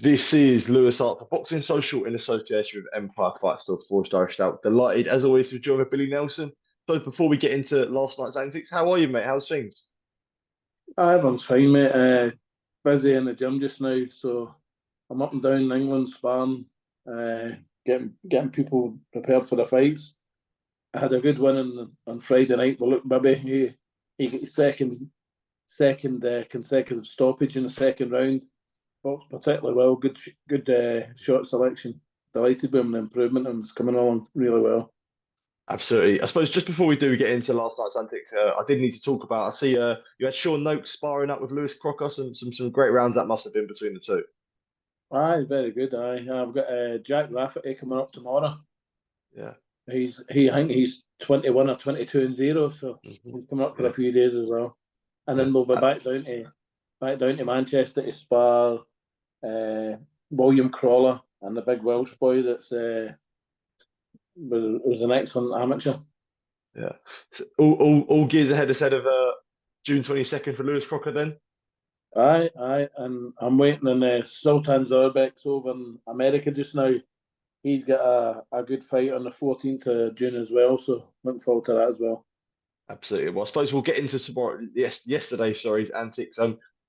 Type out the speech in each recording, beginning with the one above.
This is Lewis Hart for Boxing Social in association with Empire Fight Store Forged Irish Stout. Delighted, as always, to join with Billy Nelson. So before we get into last night's antics, how are you, mate? How's things? Everyone's fine, mate. Busy in the gym just now, so I'm up and down in England sparring, getting people prepared for the fights. I had a good win on Friday night. But look, baby, he got his second consecutive stoppage in the second round. Boxed particularly well. Good shot selection. Delighted with him, the improvement, and it's coming along really well. Absolutely. I suppose just before we do get into last night's antics, I did need to talk about. I see you had Sean Noakes sparring up with Lewis Crocker. Some great rounds that must have been between the two. Aye, very good. Aye, I've got Jack Rafferty coming up tomorrow. Yeah. I think he's 21 or 22-0, so he's coming up for a few days as well. And then we'll be back down to Manchester to spar William Crawler and the big Welsh boy that's was an excellent amateur. Yeah. So all gears ahead of June 22nd for Lewis Crocker then? Aye, and I'm waiting on Sultan Zorbeck's over in America just now. He's got a good fight on the 14th of June as well, so looking forward to that as well. Absolutely. Well, I suppose we'll get into yesterday's antics.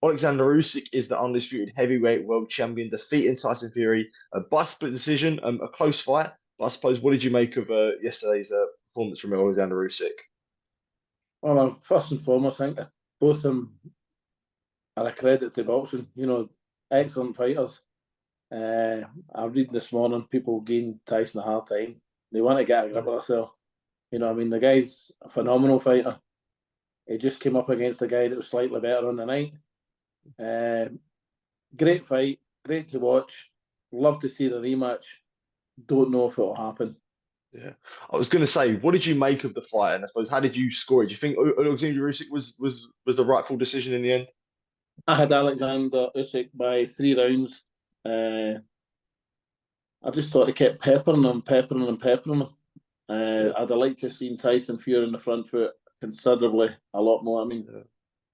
Oleksandr Usyk is the undisputed heavyweight world champion, defeating Tyson Fury by split decision, a close fight. But I suppose, what did you make of yesterday's performance from Oleksandr Usyk? Well, first and foremost, I think both of them are a credit to boxing. You know, excellent fighters. I read this morning people giving Tyson a hard time. They want to get a grip of themselves. You know, I mean, the guy's a phenomenal fighter. He just came up against a guy that was slightly better on the night. Great fight, great to watch. Love to see the rematch. Don't know if it'll happen. Yeah, I was going to say, what did you make of the fight? And I suppose, how did you score it? Do you think Oleksandr Usyk was the rightful decision in the end? I had Oleksandr Usyk by 3 rounds. I just thought he kept peppering him. I'd have liked to have seen Tyson Fury in the front foot considerably a lot more. I mean,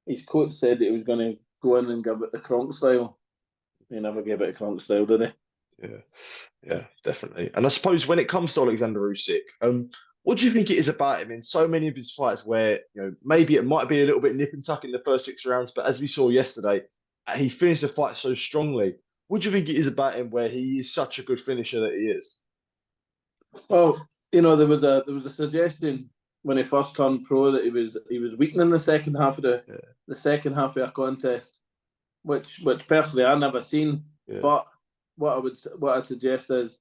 his coach said that he was going to go in and give it the Kronk style. He never gave it a Kronk style, did he? Yeah, definitely. And I suppose when it comes to Oleksandr Usyk, what do you think it is about him in so many of his fights where, maybe it might be a little bit nip and tuck in the first 6 rounds, but as we saw yesterday, he finished the fight so strongly. What do you think it is about him where he is such a good finisher that he is? Well, there was a suggestion when he first turned pro that he was weakening the second half of the second half of a contest, which personally I never seen. Yeah. But what I suggest is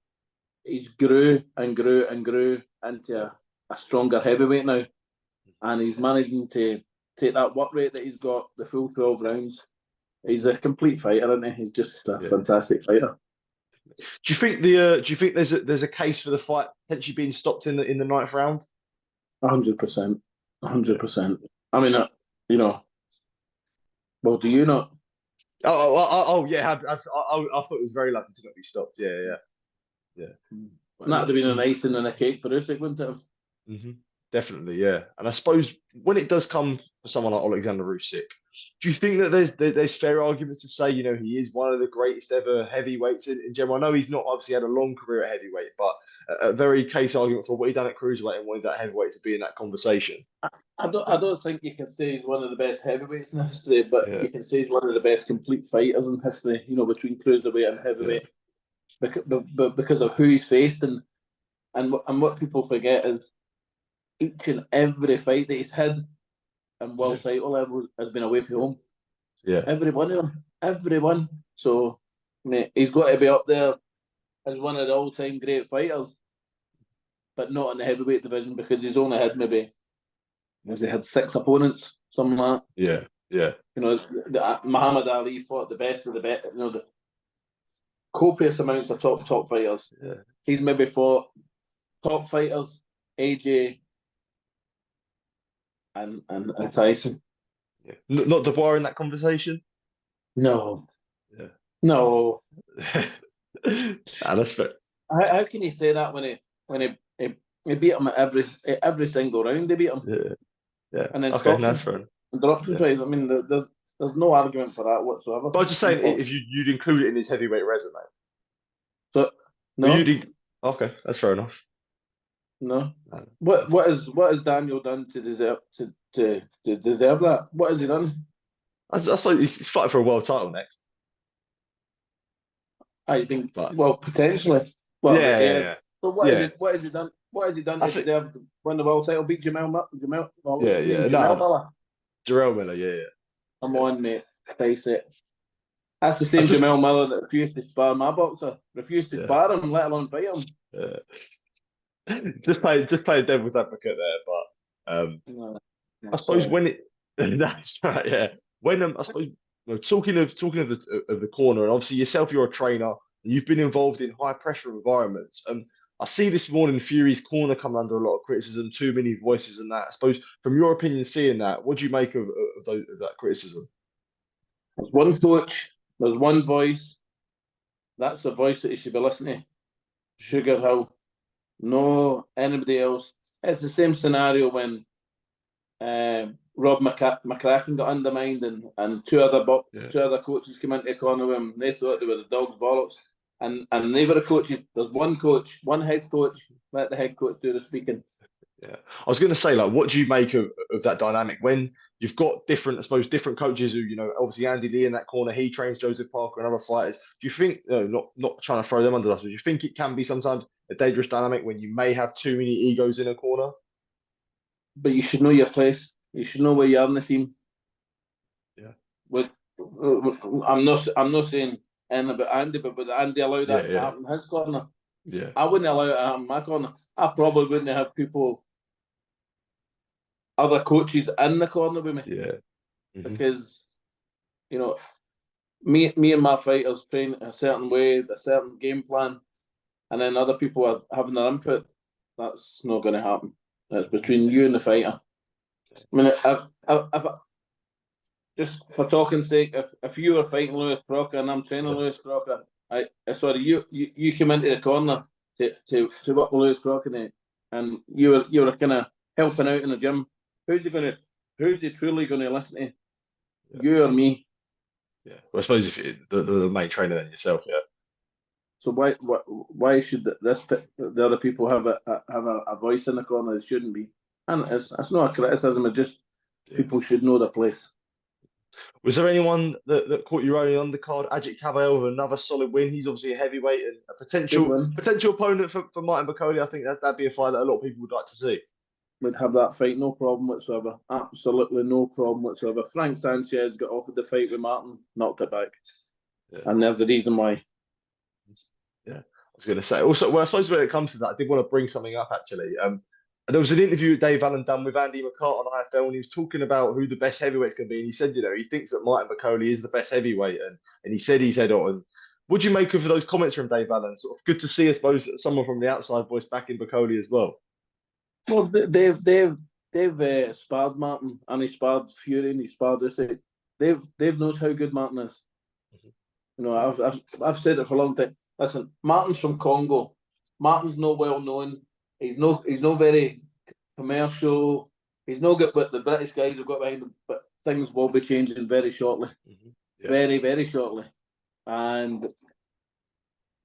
he's grew into a stronger heavyweight now, and he's managing to take that work rate that he's got the full 12 rounds. He's a complete fighter, isn't he? He's just a fantastic fighter. Do you think there's a case for the fight potentially being stopped in the 9th round? 100%. I mean, well, do you not? Oh yeah. I thought it was very lucky to not be stopped. Yeah. That'd have been an icing and a cake for Usyk, wouldn't it have? Mm-hmm. Definitely, yeah. And I suppose when it does come for someone like Oleksandr Usyk, do you think that there's fair arguments to say, he is one of the greatest ever heavyweights in general? I know he's not obviously had a long career at heavyweight, but a very case argument for what he done at cruiserweight and what he done at heavyweight to be in that conversation. I don't think you can say he's one of the best heavyweights in history, but you can say he's one of the best complete fighters in history. between cruiserweight and heavyweight, because of who he's faced and what people forget is each and every fight that he's had and world title level has been away from home. Yeah. Every one of them. Everyone. So, mate, he's got to be up there as one of the all-time great fighters, but not in the heavyweight division because he's only had maybe 6 opponents, something like that. Yeah. Muhammad Ali fought the best of the best. The copious amounts of top fighters. Yeah. He's maybe fought top fighters, AJ, and Tyson. Yeah. Not Dubois in that conversation? No. Yeah. No. That's fair. How can you say that when he beat him at every single round? They beat him. Yeah. And then okay, that's fair. I mean, There's no argument for that whatsoever. But I was just saying, if you'd include it in his heavyweight resume. So no, okay, that's fair enough. No. What has Daniel done to deserve that? What has he done? I suppose he's fighting for a world title next. I think, well, potentially. Well, yeah. But what has he done? What has he done to deserve to win the world title? Beat Jamel Miller? Jarrell Miller, yeah. Come on, mate. Face it. That's the same Jamel Miller that refused to spar my boxer. Refused to spar him, let alone fight him. Just playing devil's advocate there, but I suppose when it that's right, yeah. When I suppose talking of the corner, and obviously yourself, you're a trainer, and you've been involved in high pressure environments. I see this morning Fury's corner coming under a lot of criticism, too many voices, and that. I suppose from your opinion, seeing that, what do you make of that criticism? There's one coach, there's one voice. That's the voice that you should be listening to. Sugar Hill. No, anybody else. It's the same scenario when Rob McCracken got undermined and two other coaches came into the corner with him. They thought they were the dog's bollocks. And they were the coaches. There's one coach, one head coach. Let the head coach do the speaking. Yeah, I was going to say, like, what do you make of that dynamic when you've got different coaches who, obviously Andy Lee in that corner, he trains Joseph Parker and other fighters. Do you think, not trying to throw them under the bus, but do you think it can be sometimes a dangerous dynamic when you may have too many egos in a corner? But you should know your place. You should know where you are in the team. Yeah. I'm not saying anything about Andy, but would Andy allow that to happen in his corner? Yeah. I wouldn't allow it to happen in my corner. I probably wouldn't have other coaches in the corner with me. Yeah. Mm-hmm. Because, me and my fighters train a certain way, a certain game plan, and then other people are having their input. That's not going to happen. That's between you and the fighter. I mean, if just for talking sake, if you were fighting Lewis Crocker and I'm training Lewis Crocker, you came into the corner to work with Lewis Crocker, and you were kind of helping out in the gym. Who's he truly going to listen to? Yeah. You or me? Yeah. Well, I suppose if the main trainer then yourself, yeah. So why should the other people have a voice in the corner? It shouldn't be, and it's not a criticism. It's just people should know their place. Was there anyone that caught your eye on the card? Agit Kabayel with another solid win. He's obviously a heavyweight and a potential opponent for Martin Bakole. I think that'd be a fight that a lot of people would like to see. Would have that fight, no problem whatsoever. Absolutely no problem whatsoever. Frank Sanchez got offered the fight with Martin, knocked it back. Yeah. And there's the reason why. Yeah, I was going to say. Also, well, I suppose when it comes to that, I did want to bring something up, actually. There was an interview Dave Allen done with Andy McCart on IFL, and he was talking about who the best heavyweight's going to be. And he said, he thinks that Martin Bakole is the best heavyweight, and he said he's head on. What do you make of those comments from Dave Allen? Sort of good to see, I suppose, someone from the outside voice back in Bakole as well. Well, they've sparred Martin, and he sparred Fury, and he sparred Usyk. They've knows how good Martin is. Mm-hmm. I've said it for a long time. Listen, Martin's from Congo. Martin's not well known. He's no very commercial. He's no good what the British guys have got behind him. But things will be changing very shortly, very, very shortly, and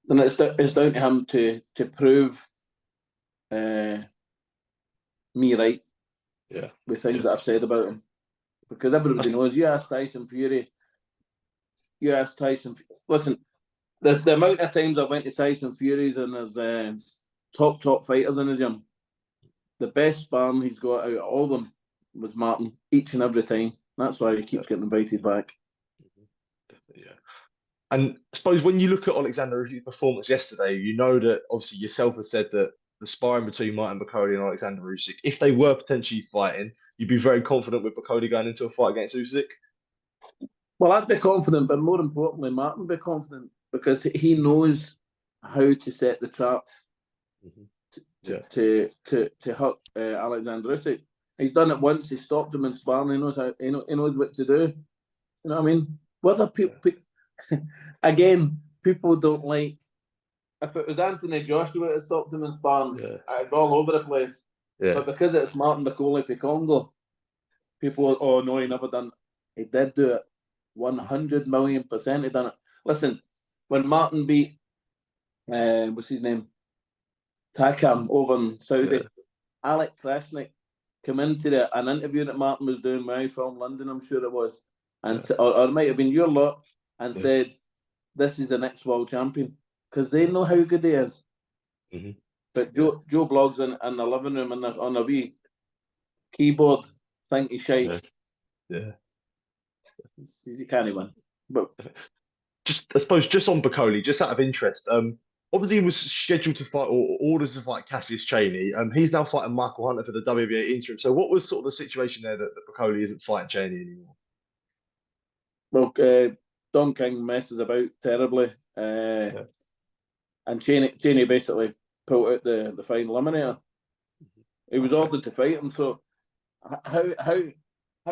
then it's down to him to prove me right, with things that I've said about him, because everybody knows. You ask Tyson Fury, listen, the amount of times I went to Tyson Fury's and there's top fighters in his gym, the best sparring he's got out of all of them was Martin, each and every time. That's why he keeps getting invited back. Yeah. And I suppose when you look at Oleksandr Usyk's performance yesterday, that obviously yourself has said that the sparring between Martin Bakole and Oleksandr Usyk, if they were potentially fighting, you'd be very confident with Bakole going into a fight against Usyk? Well, I'd be confident, but more importantly, Martin would be confident, because he knows how to set the trap to hurt Oleksandr Usyk. He's done it once. He stopped him in sparring. He knows what to do. You know what I mean? Whether people again, people don't like. If it was Anthony Joshua that stopped him in sparring, I'd go all over the place. Yeah. But because it's Martin Bakole for Congo, people, oh no, he never done. He did do it. 100 million% he done it. Listen, when Martin beat, what's his name? Takam over in Saudi, Alec Krasnick came into an interview that Martin was doing with from London, I'm sure it was, and or it might have been your lot, and said, "This is the next world champion," because they know how good he is. But Joe Blogg's in the living room and on a wee keyboard, think he's shite. He can't win. But I suppose just on Bakole, just out of interest, obviously he was scheduled to fight or ordered to fight Cassius Chaney. He's now fighting Michael Hunter for the WBA interim. So what was sort of the situation there that Bakole isn't fighting Chaney anymore? Well, Don King messes about terribly, and Chaney basically pulled out the final eliminator. He was ordered to fight him. So how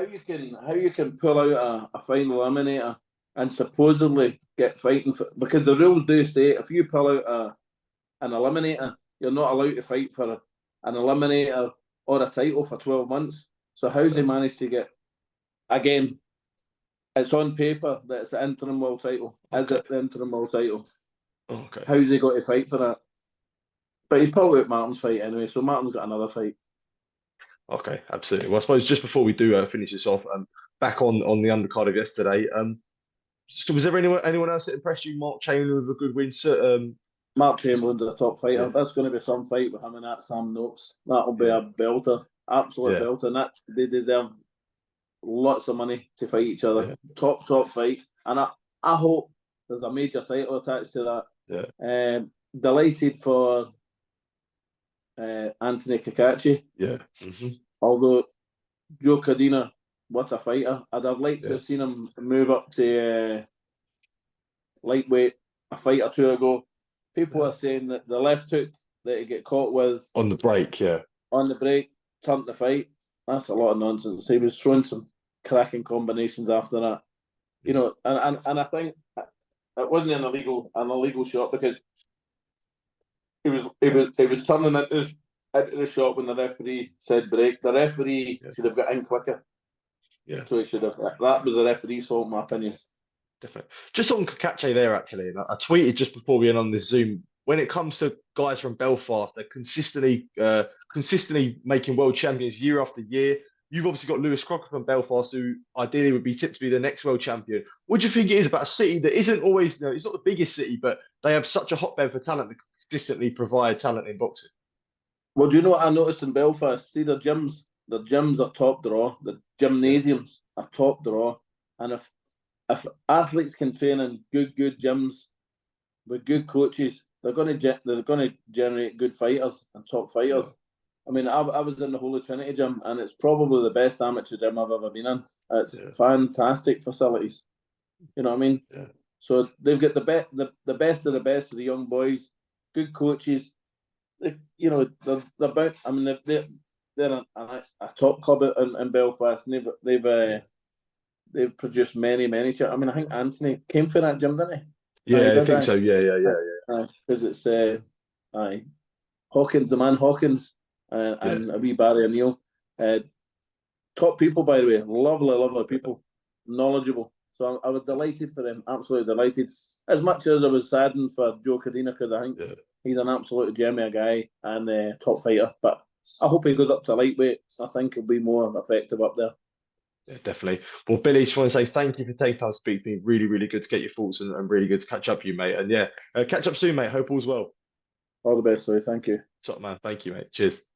you can pull out a final eliminator and supposedly get fighting because the rules do state if you pull out an eliminator, you're not allowed to fight for an eliminator or a title for 12 months. So how's he managed to get, again, it's on paper that it's the interim world title. Is it the interim world title? How's he got to fight for that? But he's pulled out Martin's fight anyway, so Martin's got another fight. Okay, absolutely. Well, I suppose just before we do finish this off, back on the undercard of yesterday, was there anyone else that impressed you? Mark Chamberlain with a good win. Mark Chamberlain's a top fighter. That's going to be some fight with him and that Sam Noakes. That'll be a belter, absolute belter. And that they deserve lots of money to fight each other. Top fight. And I hope there's a major title attached to that. Delighted for Anthony Kakachi. Although Joe Cadena, what a fighter. I'd have liked to have seen him move up to lightweight a fight or two ago. People are saying that the left hook that he get caught with on the break, turned the fight. That's a lot of nonsense. He was throwing some cracking combinations after that. You know, and I think it wasn't an illegal shot because he was turning into the shot when the referee said break. The referee should have got in quicker. So he should have. That was the referee's fault, in my opinion. Definitely. Just on Kakache there, actually, and I tweeted just before we went on this Zoom. When it comes to guys from Belfast, they're consistently making world champions year after year. You've obviously got Lewis Crocker from Belfast, who ideally would be tipped to be the next world champion. What do you think it is about a city that isn't always, it's not the biggest city, but they have such a hotbed for talent to consistently provide talent in boxing? Well, do you know what I noticed in Belfast? See, the gyms are top draw. The gymnasiums are top draw. And if athletes can train in good gyms with good coaches, they're going to generate good fighters and top fighters. I mean, I was in the Holy Trinity gym, and it's probably the best amateur gym I've ever been in. It's fantastic facilities. You know what I mean? So they've got the best of the young boys, good coaches. They're about. I mean, they're a top club in Belfast. And they've produced many. I mean, I think Anthony came for that gym, didn't he? I think so. Yeah. Because it's Hawkins, the man Hawkins, and a wee Barry O'Neill. Top people, by the way. Lovely people. Knowledgeable. So I was delighted for them. Absolutely delighted. As much as I was saddened for Joe Cadena, because I think he's an absolute gem of a guy and top fighter. But I hope he goes up to lightweight. I think he'll be more effective up there. Yeah, definitely. Well, Billy, just want to say thank you for taking time to speak to me. Really, really good to get your thoughts and really good to catch up with you, mate. And catch up soon, mate. Hope all's well. All the best, sorry. Thank you. Top man. Thank you, mate. Cheers.